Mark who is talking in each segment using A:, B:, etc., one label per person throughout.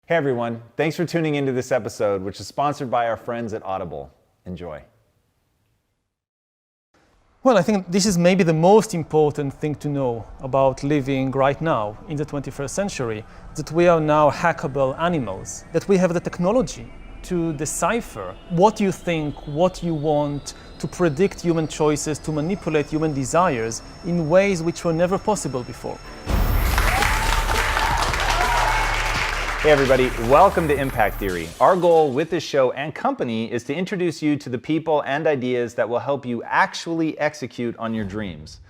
A: Hey everyone, thanks for tuning into this episode, which is sponsored by our friends at Audible. Enjoy.
B: Well, I think this is maybe the most important thing to know about living right now in the 21st century, that we are now hackable animals, that we have the technology to decipher what you think, what you want, to predict human choices, to manipulate human desires in ways which were never possible before.
A: Hey everybody, welcome to Impact Theory. Our goal with this show and company is to introduce you to the people and ideas that will help you actually execute on your dreams.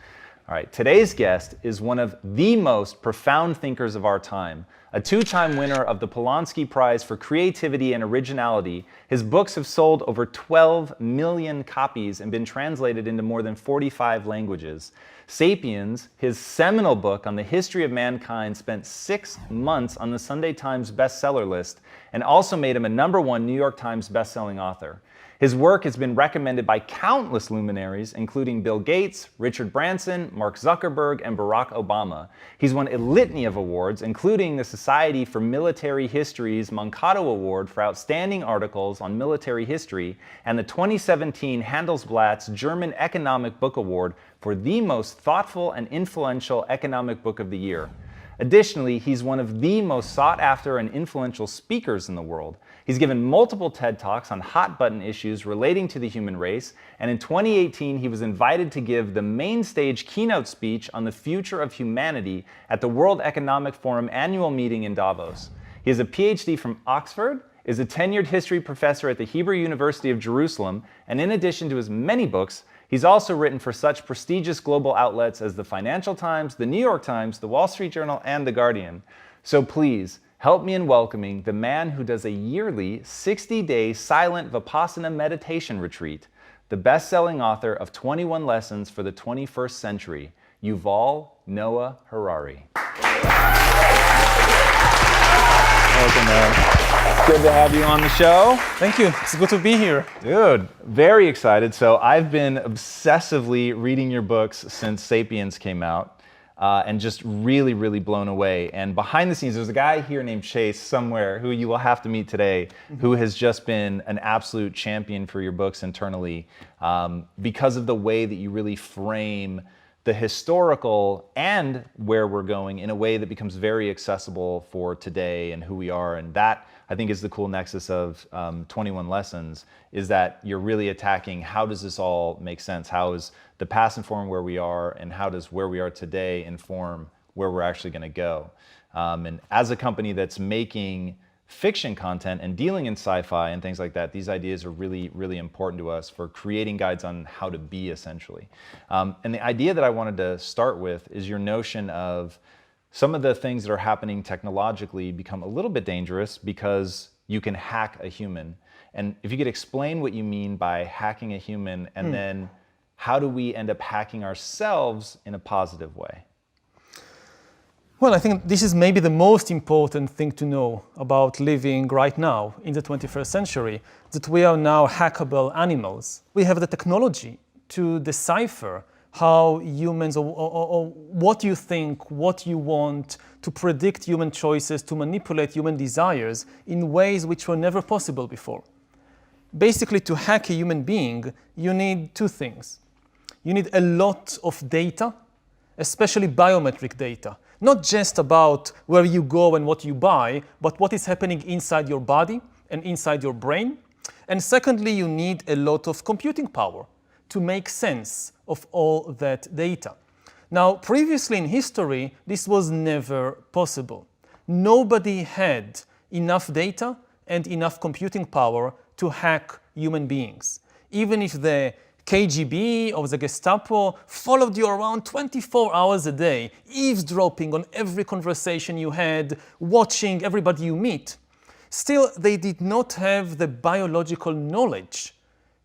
A: All right, today's guest is one of the most profound thinkers of our time, a two-time winner of the Polanski Prize for Creativity and Originality. His books have sold over 12 million copies and been translated into more than 45 languages. Sapiens, his seminal book on the history of mankind, spent 6 months on the Sunday Times bestseller list and also made him a #1 New York Times bestselling author. His work has been recommended by countless luminaries, including Bill Gates, Richard Branson, Mark Zuckerberg, and Barack Obama. He's won a litany of awards, including the Society for Military History's Mankato Award for Outstanding Articles on Military History, and the 2017 Handelsblatt's German Economic Book Award for the most thoughtful and influential economic book of the year. Additionally, he's one of the most sought-after and influential speakers in the world. He's given multiple TED Talks on hot-button issues relating to the human race, and in 2018, he was invited to give the main stage keynote speech on the future of humanity at the World Economic Forum annual meeting in Davos. He has a PhD from Oxford, is a tenured history professor at the Hebrew University of Jerusalem, and in addition to his many books, he's also written for such prestigious global outlets as the Financial Times, the New York Times, the Wall Street Journal, and the Guardian. So please, help me in welcoming the man who does a yearly 60-day silent Vipassana meditation retreat, the best-selling author of 21 Lessons for the 21st Century, Yuval Noah Harari. Welcome, man. Good to have you on the show.
B: Thank you. It's good to be here.
A: Dude, very excited. So I've been obsessively reading your books since Sapiens came out, and just really blown away. And behind the scenes, there's a guy here named Chase somewhere who you will have to meet today, who has just been an absolute champion for your books internally, because of the way that you really frame the historical and where we're going in a way that becomes very accessible for today and who we are. And that, I think, is the cool nexus of 21 Lessons, is that you're really attacking how does this all make sense? How is the past inform where we are, and how does where we are today inform where we're actually going to go? And as a company that's making fiction content and dealing in sci-fi and things like that, these ideas are really important to us for creating guides on how to be, essentially. And the idea that I wanted to start with is your notion of some of the things that are happening technologically become a little bit dangerous because you can hack a human. And if you could explain what you mean by hacking a human, and then how do we end up hacking ourselves in a positive way?
B: Well, I think this is maybe the most important thing to know about living right now in the 21st century, that we are now hackable animals. We have the technology to decipher how humans, or what you think, what you want, to predict human choices, to manipulate human desires in ways which were never possible before. Basically, to hack a human being, you need two things. You need a lot of data, especially biometric data. Not just about where you go and what you buy, but what is happening inside your body and inside your brain. And secondly, you need a lot of computing power to make sense of all that data. Now, previously in history, this was never possible. Nobody had enough data and enough computing power to hack human beings. Even if the KGB or the Gestapo followed you around 24 hours a day, eavesdropping on every conversation you had, watching everybody you meet, still they did not have the biological knowledge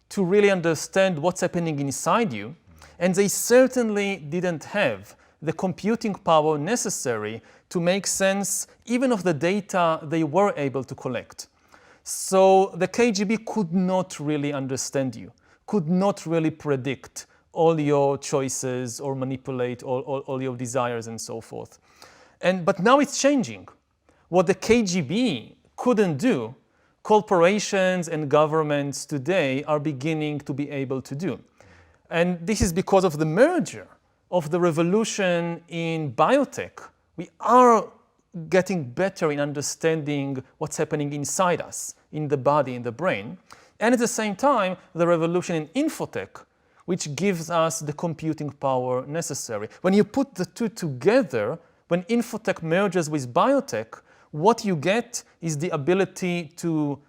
B: to really understand what's happening inside you, and they certainly didn't have the computing power necessary to make sense even of the data they were able to collect. So the KGB could not really understand you, could not really predict all your choices or manipulate all your desires and so forth. But now it's changing. What the KGB couldn't do, corporations and governments today are beginning to be able to do. And this is because of the merger of the revolution in biotech. We are getting better in understanding what's happening inside us, in the body, in the brain. And at the same time, the revolution in infotech, which gives us the computing power necessary. When you put the two together, when infotech merges with biotech, what you get is the ability to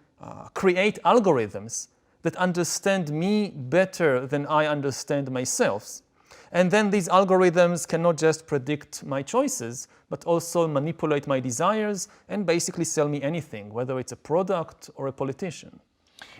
B: create algorithms that understand me better than I understand myself. And then these algorithms can not just predict my choices, but also manipulate my desires and basically sell me anything, whether it's a product or a politician.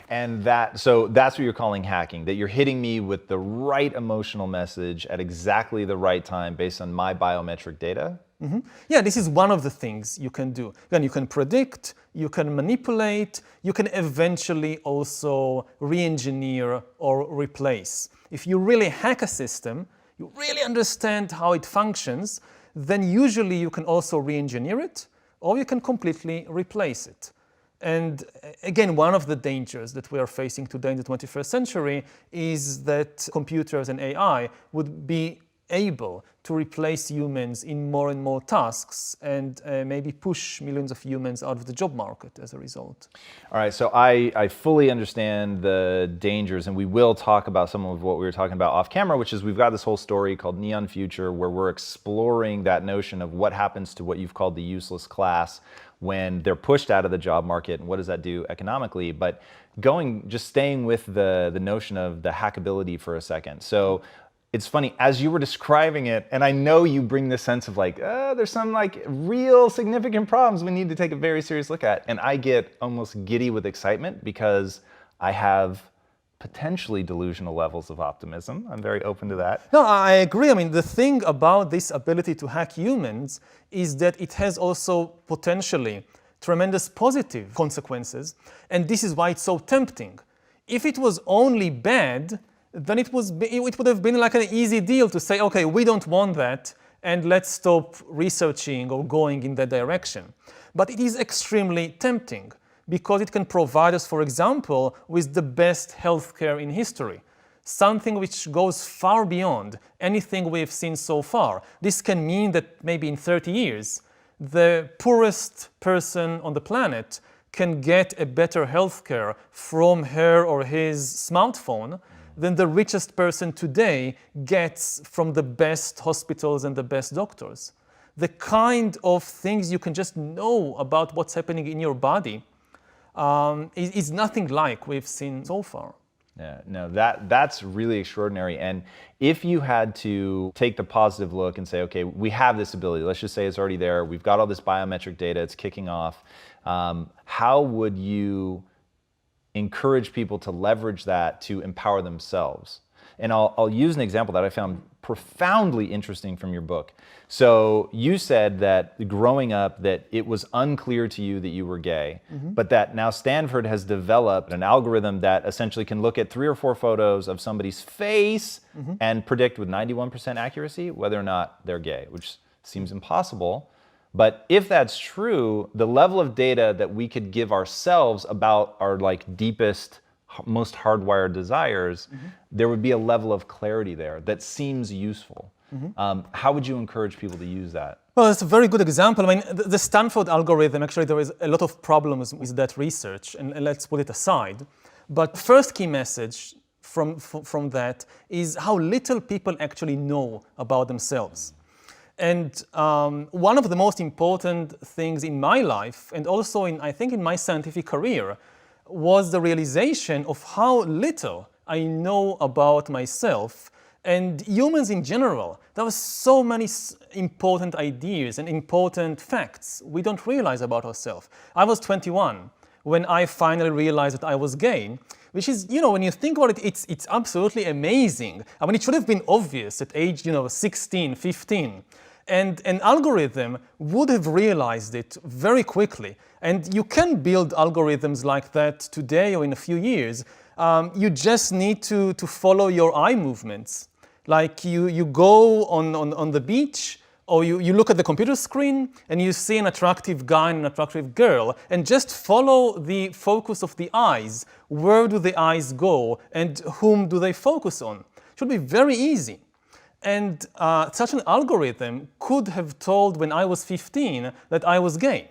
A: And so that's what you're calling hacking, that you're hitting me with the right emotional message at exactly the right time based on my biometric data?
B: Mm-hmm. Yeah, this is one of the things you can do. Again, you can predict, you can manipulate, you can eventually also re-engineer or replace. If you really hack a system, you really understand how it functions, then usually you can also re-engineer it, or you can completely replace it. And again, one of the dangers that we are facing today in the 21st century is that computers and AI would be able to replace humans in more and more tasks and maybe push millions of humans out of the job market as a result.
A: All right, so I fully understand the dangers, and we will talk about some of what we were talking about off camera, which is we've got this whole story called Neon Future where we're exploring that notion of what happens to what you've called the useless class when they're pushed out of the job market, and what does that do economically. But just staying with the notion of the hackability for a second. So it's funny, as you were describing it, and I know you bring this sense of like, there's some like real significant problems we need to take a very serious look at. And I get almost giddy with excitement because I have potentially delusional levels of optimism. I'm very open to that.
B: No, I agree. I mean, the thing about this ability to hack humans is that it has also potentially tremendous positive consequences. And this is why it's so tempting. If it was only bad, then it would have been like an easy deal to say, okay, we don't want that, and let's stop researching or going in that direction. But it is extremely tempting because it can provide us, for example, with the best healthcare in history, something which goes far beyond anything we've seen so far. This can mean that maybe in 30 years, the poorest person on the planet can get a better healthcare from her or his smartphone than the richest person today gets from the best hospitals and the best doctors. The kind of things you can just know about what's happening in your body is nothing like we've seen so far.
A: Yeah, no, that's really extraordinary. And if you had to take the positive look and say, okay, we have this ability, let's just say it's already there, we've got all this biometric data, it's kicking off, how would you encourage people to leverage that to empower themselves? And I'll use an example that I found profoundly interesting from your book. So you said that growing up that it was unclear to you that you were gay, but that now Stanford has developed an algorithm that essentially can look at 3 or 4 photos of somebody's face and predict with 91% accuracy whether or not they're gay, which seems impossible. But if that's true, the level of data that we could give ourselves about our like deepest, most hardwired desires, there would be a level of clarity there that seems useful. How would you encourage people to use that?
B: Well, it's a very good example. I mean, the Stanford algorithm, actually, there is a lot of problems with that research, and let's put it aside. But first key message from that is how little people actually know about themselves. And one of the most important things in my life, and also I think in my scientific career, was the realization of how little I know about myself and humans in general. There were so many important ideas and important facts we don't realize about ourselves. I was 21 when I finally realized that I was gay, which is, when you think about it, it's absolutely amazing. I mean, it should have been obvious at age, 16, 15. And an algorithm would have realized it very quickly. And you can build algorithms like that today or in a few years. You just need to follow your eye movements. Like you go on the beach or you look at the computer screen and you see an attractive guy and an attractive girl, and just follow the focus of the eyes. Where do the eyes go and whom do they focus on? It should be very easy. And such an algorithm could have told when I was 15 that I was gay.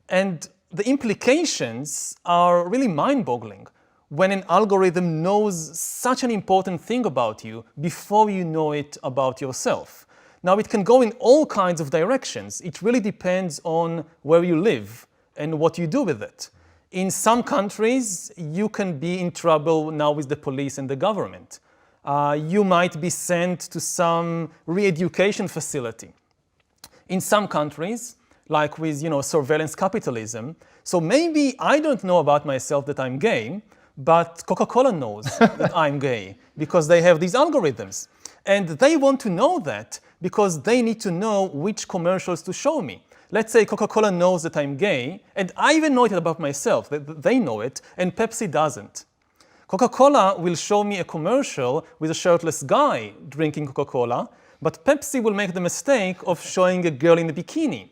B: And the implications are really mind-boggling when an algorithm knows such an important thing about you before you know it about yourself. Now, it can go in all kinds of directions. It really depends on where you live and what you do with it. In some countries, you can be in trouble now with the police and the government. You might be sent to some re-education facility. In some countries, like with surveillance capitalism, so maybe I don't know about myself that I'm gay, but Coca-Cola knows that I'm gay because they have these algorithms. And they want to know that because they need to know which commercials to show me. Let's say Coca-Cola knows that I'm gay, and I even know it about myself, that they know it, and Pepsi doesn't. Coca-Cola will show me a commercial with a shirtless guy drinking Coca-Cola, but Pepsi will make the mistake of showing a girl in a bikini.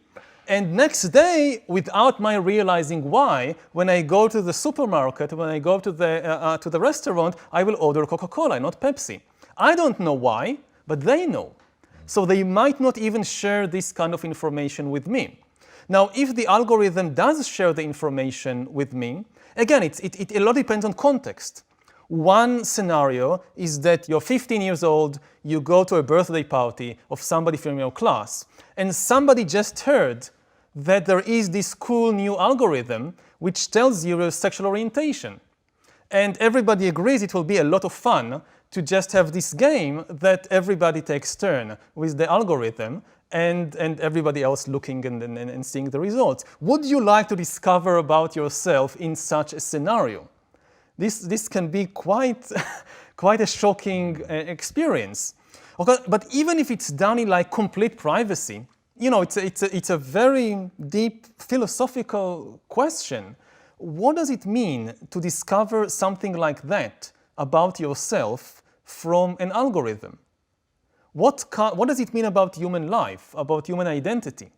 B: And next day, without my realizing why, when I go to the supermarket, when I go to the restaurant, I will order Coca-Cola, not Pepsi. I don't know why, but they know. So they might not even share this kind of information with me. Now, if the algorithm does share the information with me, again, a lot depends on context. One scenario is that you're 15 years old, you go to a birthday party of somebody from your class, and somebody just heard that there is this cool new algorithm which tells you your sexual orientation. And everybody agrees it will be a lot of fun to just have this game that everybody takes turn with the algorithm and everybody else looking and seeing the results. Would you like to discover about yourself in such a scenario? This can be quite a shocking experience. Okay, but even if it's done in like complete privacy, it's a very deep philosophical question. What does it mean to discover something like that about yourself from an algorithm? What does it mean about human life, about human identity?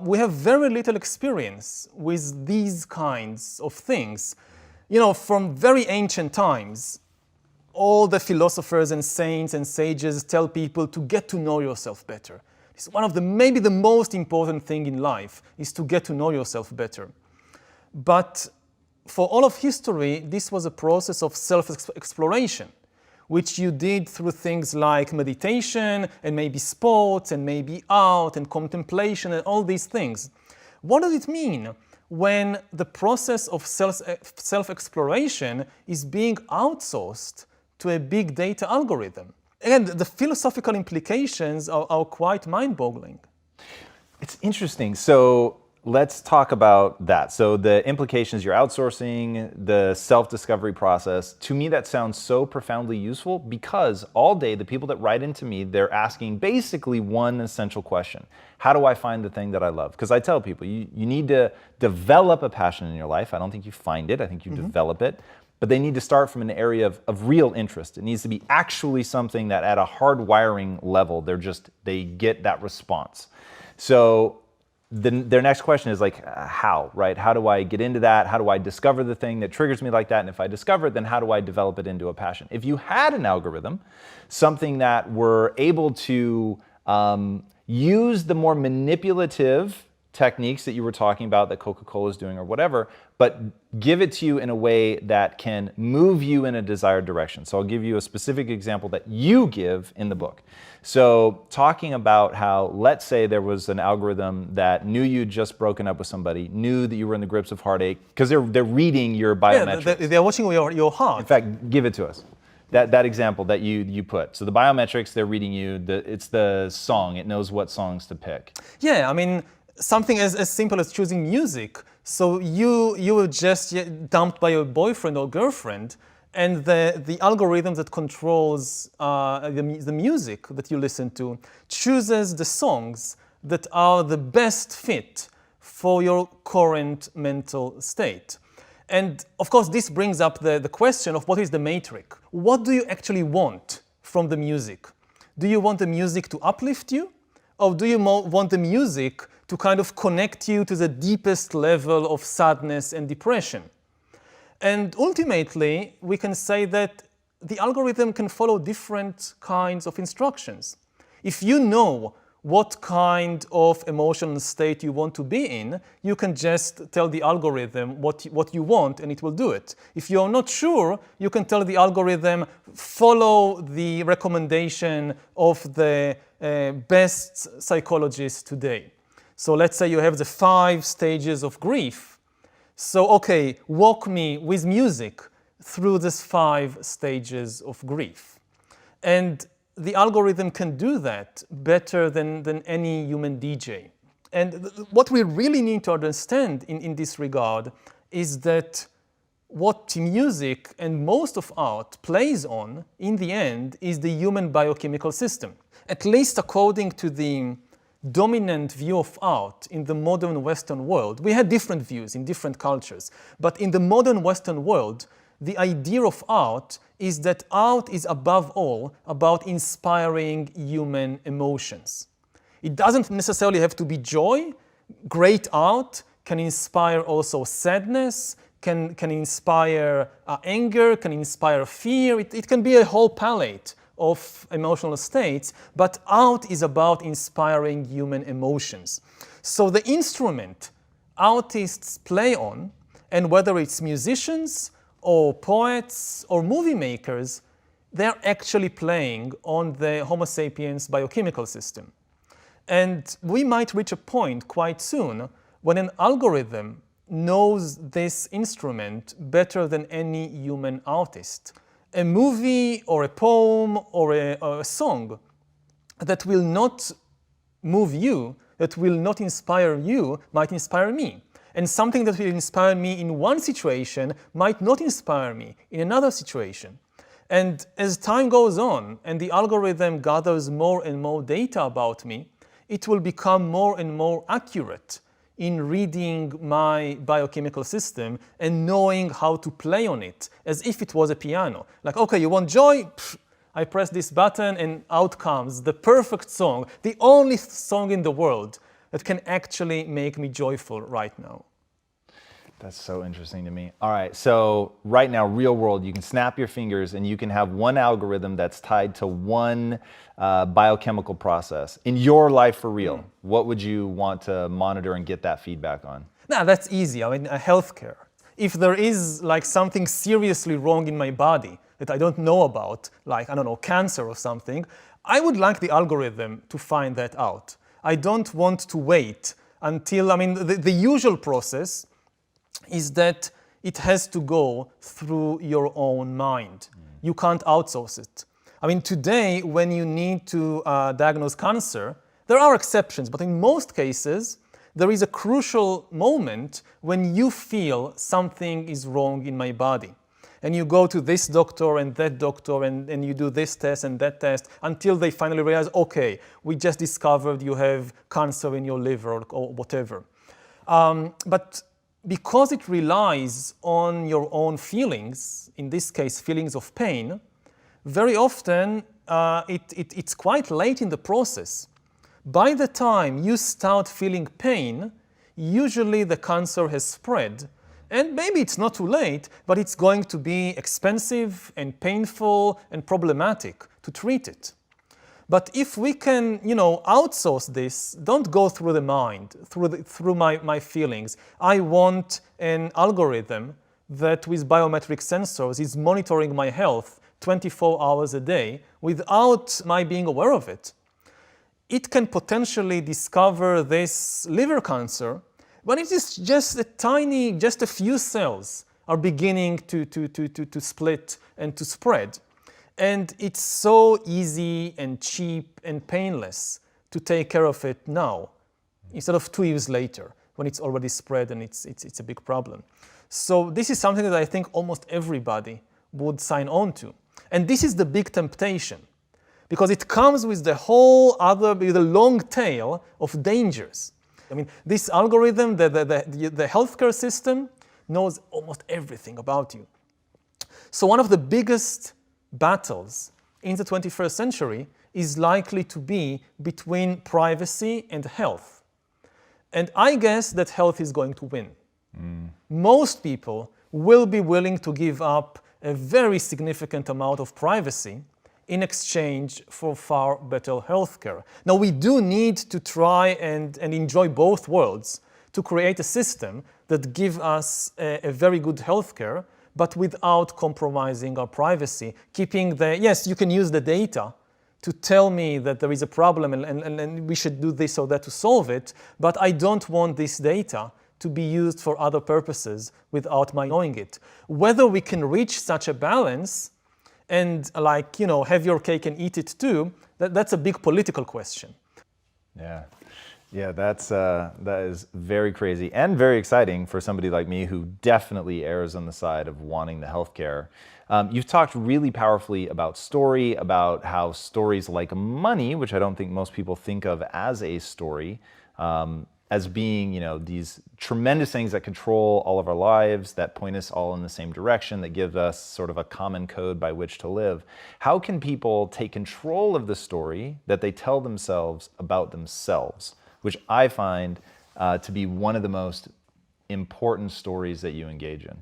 B: We have very little experience with these kinds of things. From very ancient times, all the philosophers and saints and sages tell people to get to know yourself better. It's one of maybe the most important thing in life is to get to know yourself better. But for all of history, this was a process of self-exploration, which you did through things like meditation and maybe sports and maybe art and contemplation and all these things. What does it mean when the process of self-exploration is being outsourced to a big data algorithm? Again, the philosophical implications are quite mind-boggling.
A: It's interesting. So let's talk about that. So the implications, you're outsourcing the self-discovery process. To me, that sounds so profoundly useful because all day the people that write into me, they're asking basically one essential question. How do I find the thing that I love? Because I tell people, you need to develop a passion in your life. I don't think you find it. I think you develop it. But they need to start from an area of real interest. It needs to be actually something that at a hardwiring level, they get that response. So their next question is like, how, right? How do I get into that? How do I discover the thing that triggers me like that? And if I discover it, then how do I develop it into a passion? If you had an algorithm, something that were able to use the more manipulative techniques that you were talking about that Coca-Cola is doing or whatever, but give it to you in a way that can move you in a desired direction. So I'll give you a specific example that you give in the book. So talking about how, let's say there was an algorithm that knew you'd just broken up with somebody, knew that you were in the grips of heartache, because they're reading your biometrics.
B: Yeah, they're watching your heart.
A: In fact, give it to us. That example that you put. So the biometrics, they're reading you, it's the song, it knows what songs to pick.
B: Yeah, I mean, something as simple as choosing music. So you were just dumped by your boyfriend or girlfriend, and the algorithm that controls the music that you listen to chooses the songs that are the best fit for your current mental state. And of course, this brings up the question of what is the matrix? What do you actually want from the music? Do you want the music to uplift you? Or do you want the music to kind of connect you to the deepest level of sadness and depression? And ultimately, we can say that the algorithm can follow different kinds of instructions. If you know what kind of emotional state you want to be in, you can just tell the algorithm what you want and it will do it. If you're not sure, you can tell the algorithm, follow the recommendation of the best psychologist today. So let's say you have the 5 stages of grief. So, okay, walk me with music through these 5 stages of grief. And the algorithm can do that better than any human DJ. And what we really need to understand in this regard is that what music and most of art plays on, in the end, is the human biochemical system. At least according to the dominant view of art in the modern Western world. We had different views in different cultures, but in the modern Western world, the idea of art is that art is above all about inspiring human emotions. It doesn't necessarily have to be joy. Great art can inspire also sadness, can inspire anger, can inspire fear. It can be a whole palette of emotional states, but art is about inspiring human emotions. So the instrument artists play on, and whether it's musicians or poets or movie makers, they're actually playing on the Homo sapiens biochemical system. And we might reach a point quite soon when an algorithm knows this instrument better than any human artist. A movie or a poem or a song that will not move you, that will not inspire you, might inspire me. And something that will inspire me in one situation might not inspire me in another situation. And as time goes on and the algorithm gathers more and more data about me, it will become more and more accurate in reading my biochemical system and knowing how to play on it as if it was a piano. Like, okay, you want joy? Pfft, I press this button and out comes the perfect song, the only song in the world that can actually make me joyful right now.
A: That's so interesting to me. All right, so right now, real world, you can snap your fingers and you can have one algorithm that's tied to one biochemical process. In your life for real, what would you want to monitor and get that feedback on?
B: Now, that's easy. I mean, healthcare. If there is like something seriously wrong in my body that I don't know about, like, I don't know, cancer or something, I would like the algorithm to find that out. I don't want to wait until, I mean, the usual process is that it has to go through your own mind. You can't outsource it. I mean, today, when you need to diagnose cancer, there are exceptions, but in most cases, there is a crucial moment when you feel something is wrong in my body. And you go to this doctor and that doctor and you do this test and that test until they finally realize, okay, we just discovered you have cancer in your liver or whatever. But because it relies on your own feelings, in this case, feelings of pain, very often it's quite late in the process. By the time you start feeling pain, usually the cancer has spread. And maybe it's not too late, but it's going to be expensive and painful and problematic to treat it. But if we can, outsource this, don't go through the mind, through my feelings. I want an algorithm that with biometric sensors is monitoring my health 24 hours a day without my being aware of it. It can potentially discover this liver cancer when it is just a few cells are beginning to split and to spread. And it's so easy and cheap and painless to take care of it now, instead of 2 years later, when it's already spread and it's a big problem. So this is something that I think almost everybody would sign on to. And this is the big temptation, because it comes with with a long tail of dangers. I mean, this algorithm, the healthcare system, knows almost everything about you. So one of the biggest battles in the 21st century is likely to be between privacy and health. And I guess that health is going to win. Most people will be willing to give up a very significant amount of privacy in exchange for far better healthcare. Now, we do need to try and enjoy both worlds to create a system that gives us a very good healthcare, but without compromising our privacy, keeping yes, you can use the data to tell me that there is a problem and we should do this or that to solve it, but I don't want this data to be used for other purposes without my knowing it. Whether we can reach such a balance and have your cake and eat it too, that's a big political question.
A: Yeah, that is very crazy and very exciting for somebody like me who definitely errs on the side of wanting the healthcare. You've talked really powerfully about story, about how stories like money, which I don't think most people think of as a story, as being, these tremendous things that control all of our lives, that point us all in the same direction, that give us sort of a common code by which to live. How can people take control of the story that they tell themselves about themselves, which I find to be one of the most important stories that you engage in?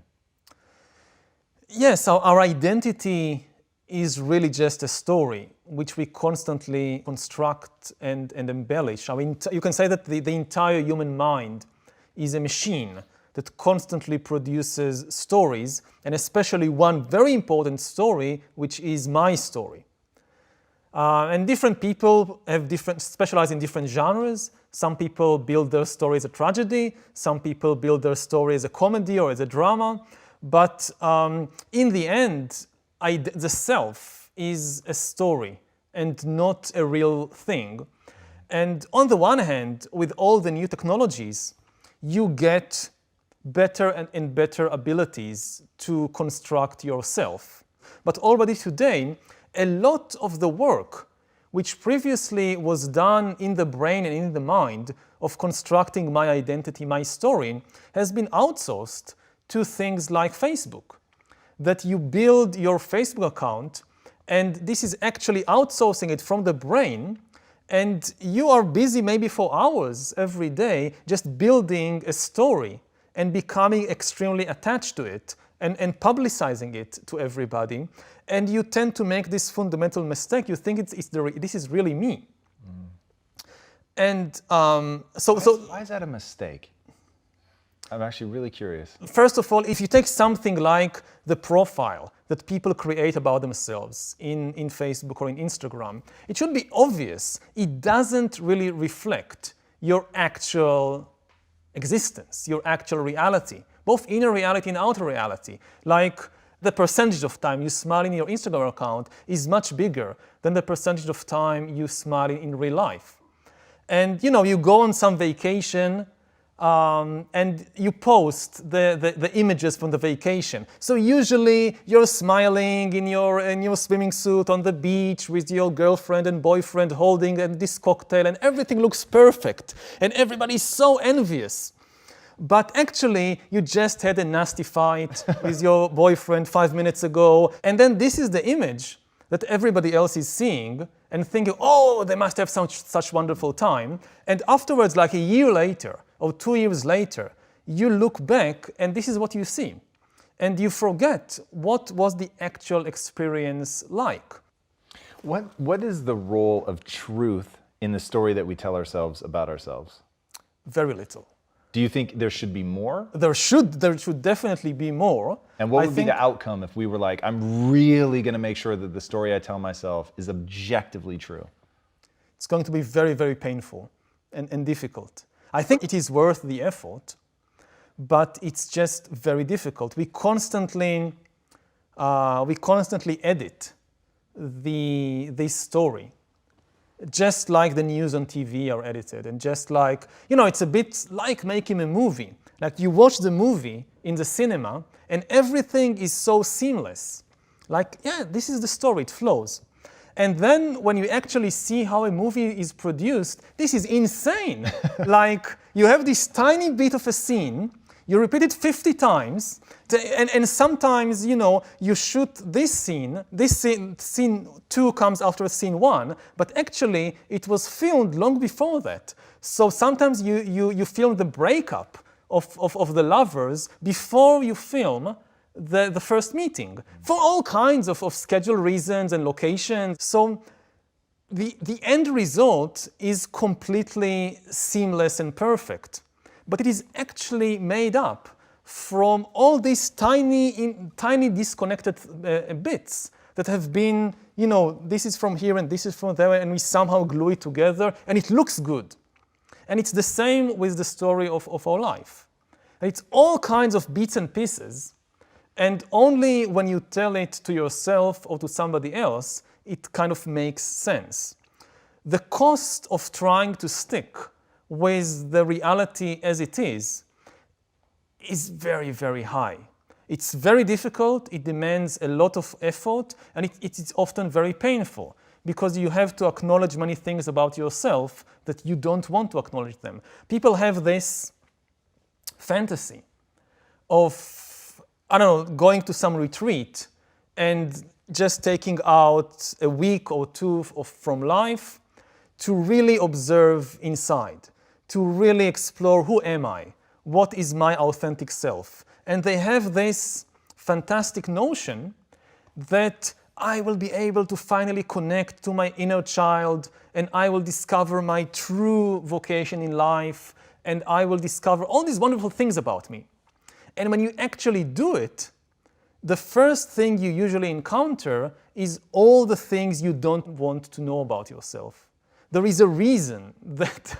B: Yes, our identity is really just a story which we constantly construct and embellish. I mean, you can say that the entire human mind is a machine that constantly produces stories, and especially one very important story, which is my story. And different people specialize in different genres. Some people build their story as a tragedy, some people build their story as a comedy or as a drama, but in the end, the self is a story and not a real thing. And on the one hand, with all the new technologies, you get better and better abilities to construct yourself. But already today, a lot of the work which previously was done in the brain and in the mind of constructing my identity, my story, has been outsourced to things like Facebook. That you build your Facebook account, and this is actually outsourcing it from the brain, and you are busy maybe for hours every day just building a story and becoming extremely attached to it and publicizing it to everybody. And you tend to make this fundamental mistake. You think this is really me. And
A: why is that a mistake? I'm actually really curious.
B: First of all, if you take something like the profile that people create about themselves in Facebook or in Instagram, it should be obvious. It doesn't really reflect your actual existence, your actual reality, both inner reality and outer reality. Like the percentage of time you smile in your Instagram account is much bigger than the percentage of time you smile in real life. And you go on some vacation, and you post the images from the vacation. So usually you're smiling in your swimming suit on the beach with your girlfriend and boyfriend holding this cocktail, and everything looks perfect and everybody's so envious. But actually you just had a nasty fight with your boyfriend 5 minutes ago, and then this is the image that everybody else is seeing and thinking, oh, they must have such wonderful time. And afterwards, like a year later or 2 years later, you look back and this is what you see. And you forget what was the actual experience like.
A: What is the role of truth in the story that we tell ourselves about ourselves?
B: Very little.
A: Do you think there should be more?
B: There should definitely be more.
A: And what would be the outcome if we were like, I'm really going to make sure that the story I tell myself is objectively true?
B: It's going to be very, very painful and difficult. I think it is worth the effort, but it's just very difficult. We constantly edit this story. Just like the news on TV are edited, and just like, it's a bit like making a movie. Like you watch the movie in the cinema and everything is so seamless. Like, yeah, this is the story, it flows. And then when you actually see how a movie is produced, this is insane. Like you have this tiny bit of a scene, You repeat it 50 times, and sometimes, you shoot scene 2 comes after scene 1, but actually it was filmed long before that. So sometimes you film the breakup of the lovers before you film the first meeting, for all kinds of schedule reasons and locations. So the end result is completely seamless and perfect, but it is actually made up from all these tiny disconnected bits that have been, this is from here and this is from there, and we somehow glue it together, and it looks good. And it's the same with the story of our life. It's all kinds of bits and pieces, and only when you tell it to yourself or to somebody else, it kind of makes sense. The cost of trying to stick with the reality as it is very, very high. It's very difficult, it demands a lot of effort, and it is often very painful, because you have to acknowledge many things about yourself that you don't want to acknowledge them. People have this fantasy of, going to some retreat and just taking out a week or two from life to really observe inside, to really explore, who am I? What is my authentic self? And they have this fantastic notion that I will be able to finally connect to my inner child, and I will discover my true vocation in life, and I will discover all these wonderful things about me. And when you actually do it, the first thing you usually encounter is all the things you don't want to know about yourself. There is a reason that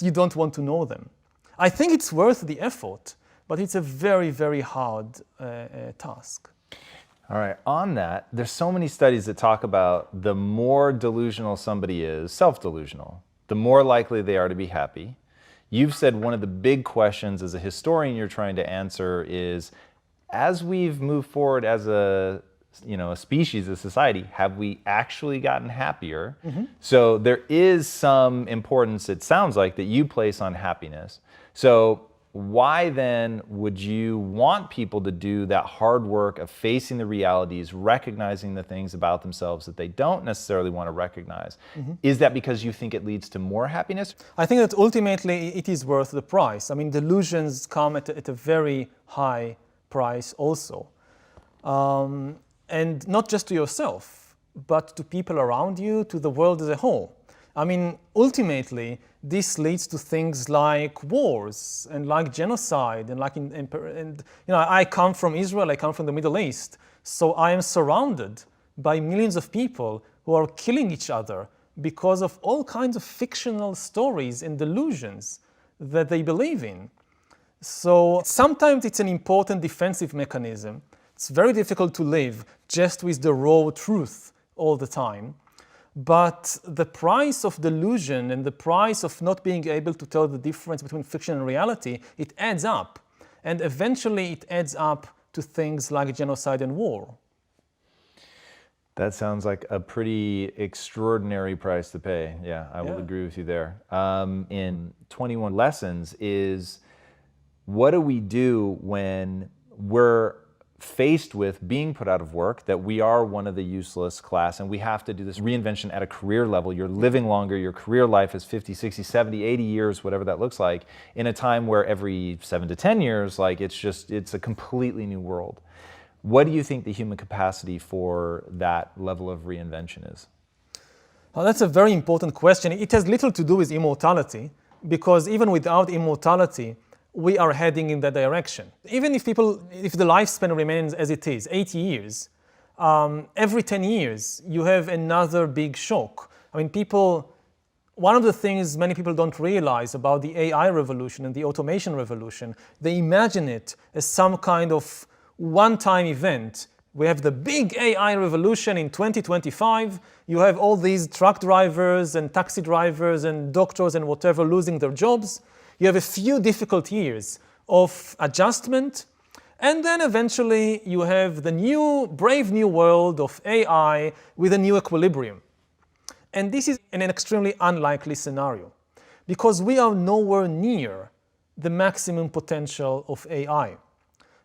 B: you don't want to know them. I think it's worth the effort, but it's a very, very hard task.
A: All right, on that, there's so many studies that talk about the more delusional somebody is, self-delusional, the more likely they are to be happy. You've said one of the big questions as a historian you're trying to answer is, as we've moved forward as a species, a society, have we actually gotten happier? Mm-hmm. So there is some importance, it sounds like, that you place on happiness. So why then would you want people to do that hard work of facing the realities, recognizing the things about themselves that they don't necessarily want to recognize? Mm-hmm. Is that because you think it leads to more happiness?
B: I think that ultimately it is worth the price. I mean, delusions come at a very high price also. And not just to yourself, but to people around you, to the world as a whole. I mean, ultimately, this leads to things like wars and like genocide and I come from Israel, I come from the Middle East, so I am surrounded by millions of people who are killing each other because of all kinds of fictional stories and delusions that they believe in. So sometimes it's an important defensive mechanism. It's very difficult to live just with the raw truth all the time. But the price of delusion and the price of not being able to tell the difference between fiction and reality, it adds up. And eventually it adds up to things like genocide and war.
A: That sounds like a pretty extraordinary price to pay. Yeah, I will agree with you there. In 21 lessons is, what do we do when we're faced with being put out of work, that we are one of the useless class, and we have to do this reinvention at a career level? You're living longer, your career life is 50, 60, 70, 80 years, whatever that looks like, in a time where every 7 to 10 years, it's a completely new world. What do you think the human capacity for that level of reinvention is?
B: Well, that's a very important question. It has little to do with immortality, because even without immortality, we are heading in that direction. Even if the lifespan remains as it is, 80 years, every 10 years, you have another big shock. I mean, one of the things many people don't realize about the AI revolution and the automation revolution, they imagine it as some kind of one-time event. We have the big AI revolution in 2025. You have all these truck drivers and taxi drivers and doctors and whatever losing their jobs. You have a few difficult years of adjustment, and then eventually you have the brave new world of AI with a new equilibrium. And this is an extremely unlikely scenario, because we are nowhere near the maximum potential of AI.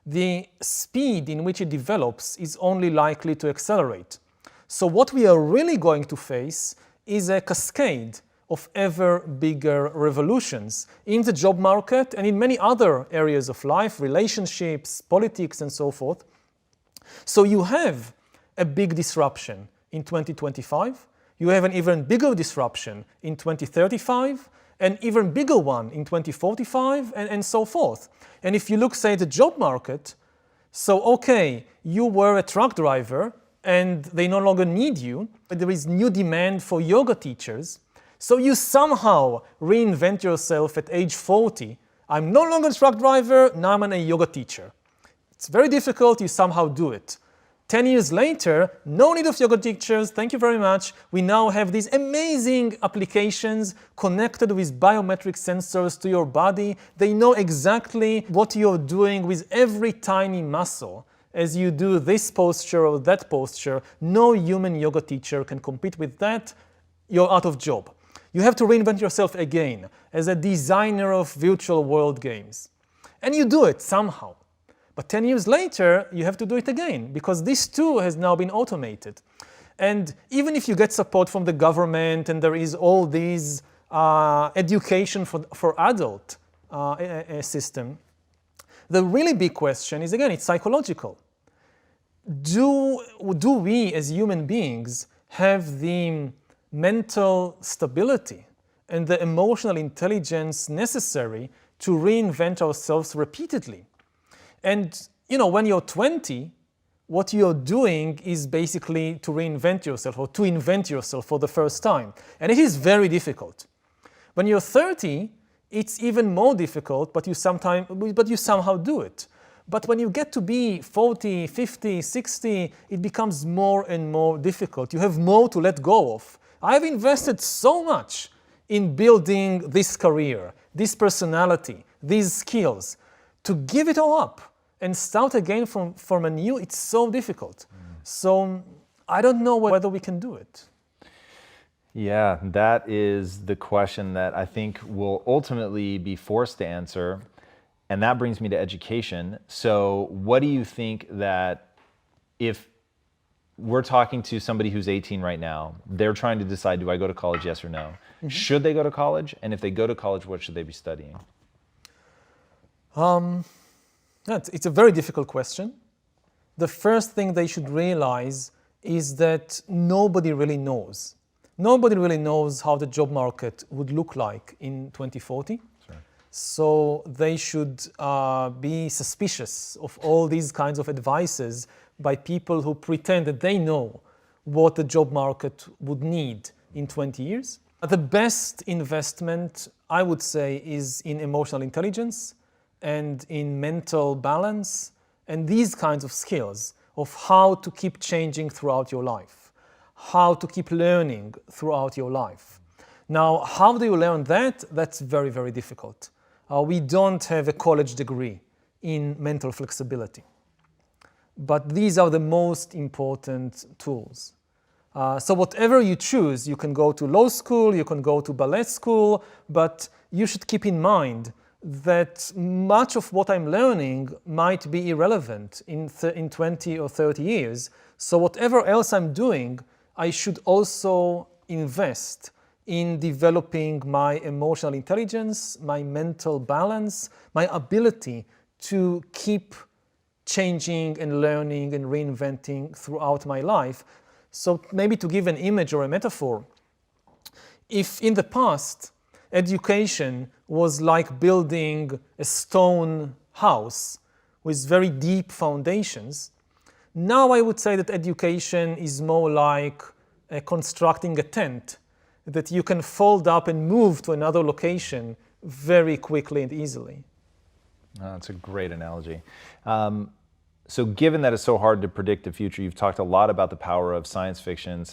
B: The speed in which it develops is only likely to accelerate. So what we are really going to face is a cascade of ever bigger revolutions in the job market and in many other areas of life, relationships, politics, and so forth. So you have a big disruption in 2025, you have an even bigger disruption in 2035, an even bigger one in 2045, and so forth. And if you look, say, at the job market, so okay, you were a truck driver and they no longer need you, but there is new demand for yoga teachers. So you somehow reinvent yourself at age 40. I'm no longer a truck driver, now I'm a yoga teacher. It's very difficult, you somehow do it. 10 years later, no need of yoga teachers, thank you very much. We now have these amazing applications connected with biometric sensors to your body. They know exactly what you're doing with every tiny muscle. As you do this posture or that posture, no human yoga teacher can compete with that. You're out of job. You have to reinvent yourself again as a designer of virtual world games. And you do it somehow. But 10 years later, you have to do it again because this too has now been automated. And even if you get support from the government and there is all these education for adult system, the really big question is, again, it's psychological. Do we as human beings have the mental stability and the emotional intelligence necessary to reinvent ourselves repeatedly? And, when you're 20, what you're doing is basically to reinvent yourself or to invent yourself for the first time. And it is very difficult. When you're 30, it's even more difficult, but you somehow do it. But when you get to be 40, 50, 60, it becomes more and more difficult. You have more to let go of. I've invested so much in building this career, this personality, these skills. To give it all up and start again from anew, it's so difficult. So I don't know whether we can do it.
A: Yeah, that is the question that I think we'll ultimately be forced to answer. And that brings me to education. So what do you think that if we're talking to somebody who's 18 right now, they're trying to decide, do I go to college, yes or no? Mm-hmm. Should they go to college? And if they go to college, what should they be studying?
B: It's a very difficult question. The first thing they should realize is that nobody really knows. Nobody really knows how the job market would look like in 2040. Sure. So they should be suspicious of all these kinds of advices by people who pretend that they know what the job market would need in 20 years. The best investment, I would say, is in emotional intelligence and in mental balance and these kinds of skills of how to keep changing throughout your life, how to keep learning throughout your life. Now, how do you learn that? That's very, very difficult. We don't have a college degree in mental flexibility. But these are the most important tools. So whatever you choose, you can go to law school, you can go to ballet school, but you should keep in mind that much of what I'm learning might be irrelevant in 20 or 30 years. So whatever else I'm doing, I should also invest in developing my emotional intelligence, my mental balance, my ability to keep changing and learning and reinventing throughout my life. So maybe to give an image or a metaphor, if in the past education was like building a stone house with very deep foundations, now I would say that education is more like constructing a tent that you can fold up and move to another location very quickly and easily.
A: That's a great analogy. So given that it's so hard to predict the future, you've talked a lot about the power of science fiction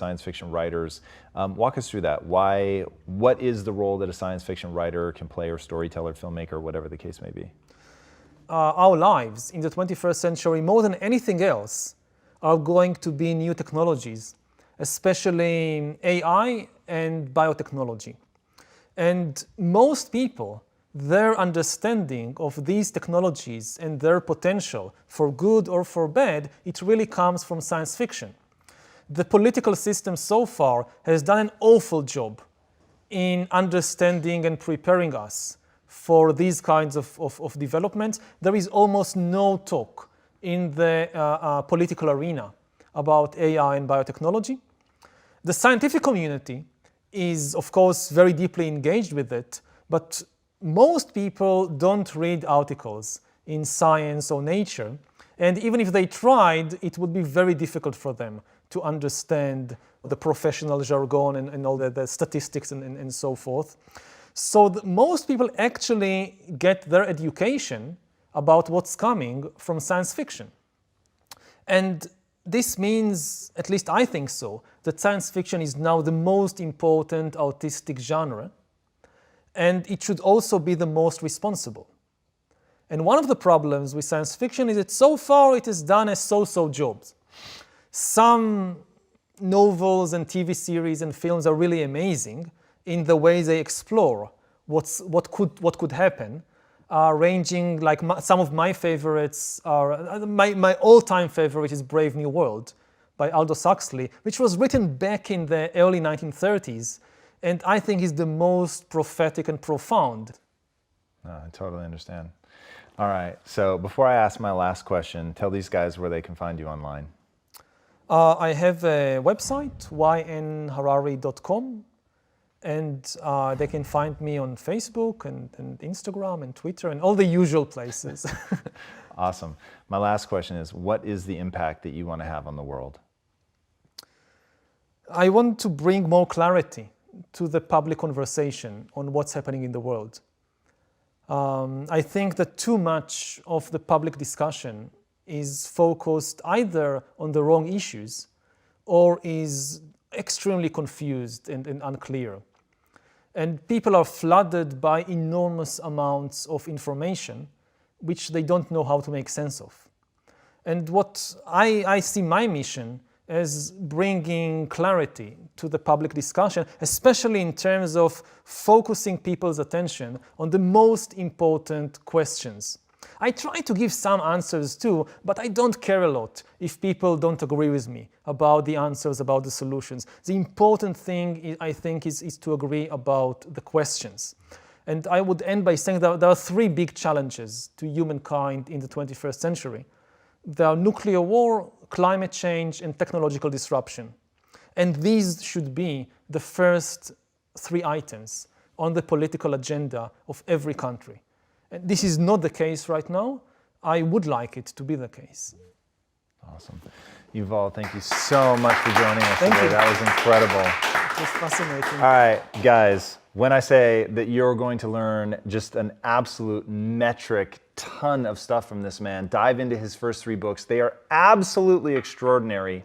A: writers. Walk us through that. What is the role that a science fiction writer can play, or storyteller, filmmaker, whatever the case may be?
B: Our lives in the 21st century, more than anything else, are going to be new technologies, especially AI and biotechnology. And most people, their understanding of these technologies and their potential for good or for bad, it really comes from science fiction. The political system so far has done an awful job in understanding and preparing us for these kinds of developments. There is almost no talk in the political arena about AI and biotechnology. The scientific community is, of course, very deeply engaged with it, but most people don't read articles in Science or Nature, and even if they tried, it would be very difficult for them to understand the professional jargon and all the statistics and so forth. So most people actually get their education about what's coming from science fiction. And this means, at least I think so, that science fiction is now the most important artistic genre, and it should also be the most responsible. And one of the problems with science fiction is that so far it has done a so-so job. Some novels and TV series and films are really amazing in the way they explore what could happen, ranging like some of my favorites are, my all-time favorite is Brave New World by Aldous Huxley, which was written back in the early 1930s, and I think is the most prophetic and profound.
A: No, I totally understand. All right, so before I ask my last question, tell these guys where they can find you online.
B: I have a website, ynharari.com, and they can find me on Facebook and Instagram and Twitter and all the usual places.
A: Awesome. My last question is, what is the impact that you want to have on the world?
B: I want to bring more clarity to the public conversation on what's happening in the world. I think that too much of the public discussion is focused either on the wrong issues or is extremely confused and unclear. And people are flooded by enormous amounts of information which they don't know how to make sense of. And what I see my mission as bringing clarity to the public discussion, especially in terms of focusing people's attention on the most important questions. I try to give some answers too, but I don't care a lot if people don't agree with me about the answers, about the solutions. The important thing, I think, is to agree about the questions. And I would end by saying that there are three big challenges to humankind in the 21st century. There are nuclear war, climate change, and technological disruption. And these should be the first three items on the political agenda of every country. And this is not the case right now. I would like it to be the case.
A: Awesome. Yuval, thank you so much for joining us
B: Thank
A: today.
B: you.
A: That was incredible.
B: It was fascinating.
A: All right, guys, when I say that you're going to learn just an absolute metric ton of stuff from this man, dive into his first three books. They are absolutely extraordinary.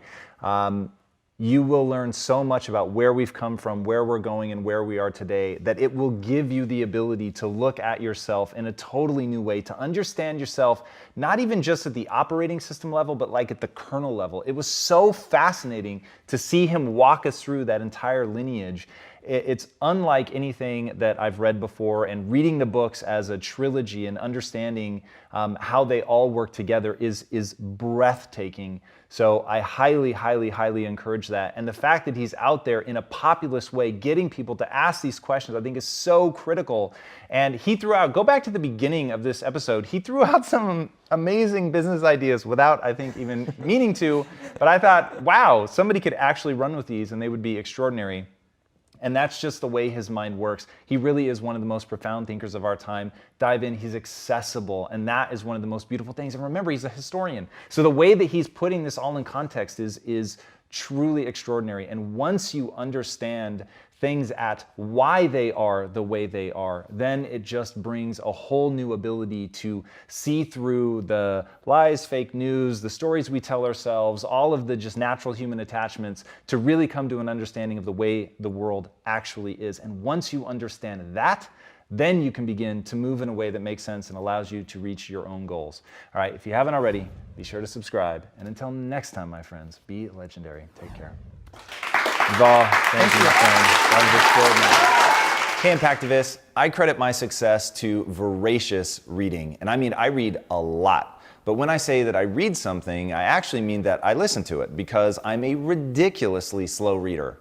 A: You will learn so much about where we've come from, where we're going, and where we are today, that it will give you the ability to look at yourself in a totally new way, to understand yourself, not even just at the operating system level, but like at the kernel level. It was so fascinating to see him walk us through that entire lineage. It's unlike anything that I've read before, and reading the books as a trilogy and understanding how they all work together is breathtaking. So I highly, highly, highly encourage that. And the fact that he's out there in a populist way, getting people to ask these questions, I think is so critical. And he threw out, go back to the beginning of this episode, he threw out some amazing business ideas without, I think, even meaning to. But I thought, wow, somebody could actually run with these and they would be extraordinary. And that's just the way his mind works. He really is one of the most profound thinkers of our time. Dive in, he's accessible, and that is one of the most beautiful things. And remember, he's a historian. So the way that he's putting this all in context is truly extraordinary. And once you understand things at why they are the way they are, then it just brings a whole new ability to see through the lies, fake news, the stories we tell ourselves, all of the just natural human attachments, to really come to an understanding of the way the world actually is. And once you understand that, then you can begin to move in a way that makes sense and allows you to reach your own goals. All right, if you haven't already, be sure to subscribe. And until next time, my friends, be legendary. Take care. Yuval, thank you, my friend. That was extraordinary. Hey, Impactivists, I credit my success to voracious reading. And I mean, I read a lot. But when I say that I read something, I actually mean that I listen to it because I'm a ridiculously slow reader.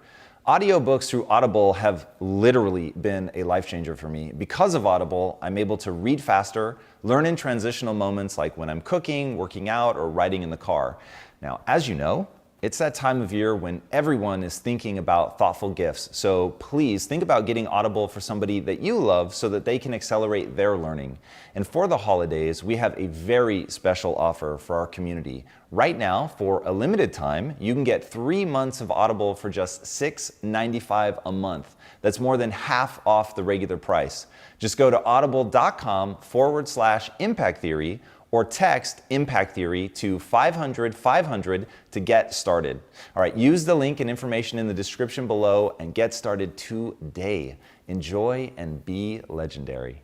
A: Audiobooks through Audible have literally been a life changer for me. Because of Audible, I'm able to read faster, learn in transitional moments like when I'm cooking, working out, or riding in the car. Now, as you know, it's that time of year when everyone is thinking about thoughtful gifts. So please think about getting Audible for somebody that you love so that they can accelerate their learning. And for the holidays, we have a very special offer for our community. Right now, for a limited time, you can get 3 months of Audible for just $6.95 a month. That's more than half off the regular price. Just go to audible.com/impact theory or text Impact Theory to 500-500 to get started. All right, use the link and information in the description below and get started today. Enjoy and be legendary.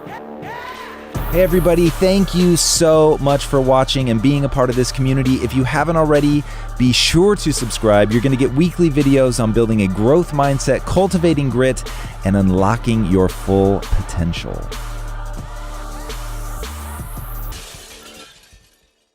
A: Hey everybody, thank you so much for watching and being a part of this community. If you haven't already, be sure to subscribe. You're gonna get weekly videos on building a growth mindset, cultivating grit, and unlocking your full potential.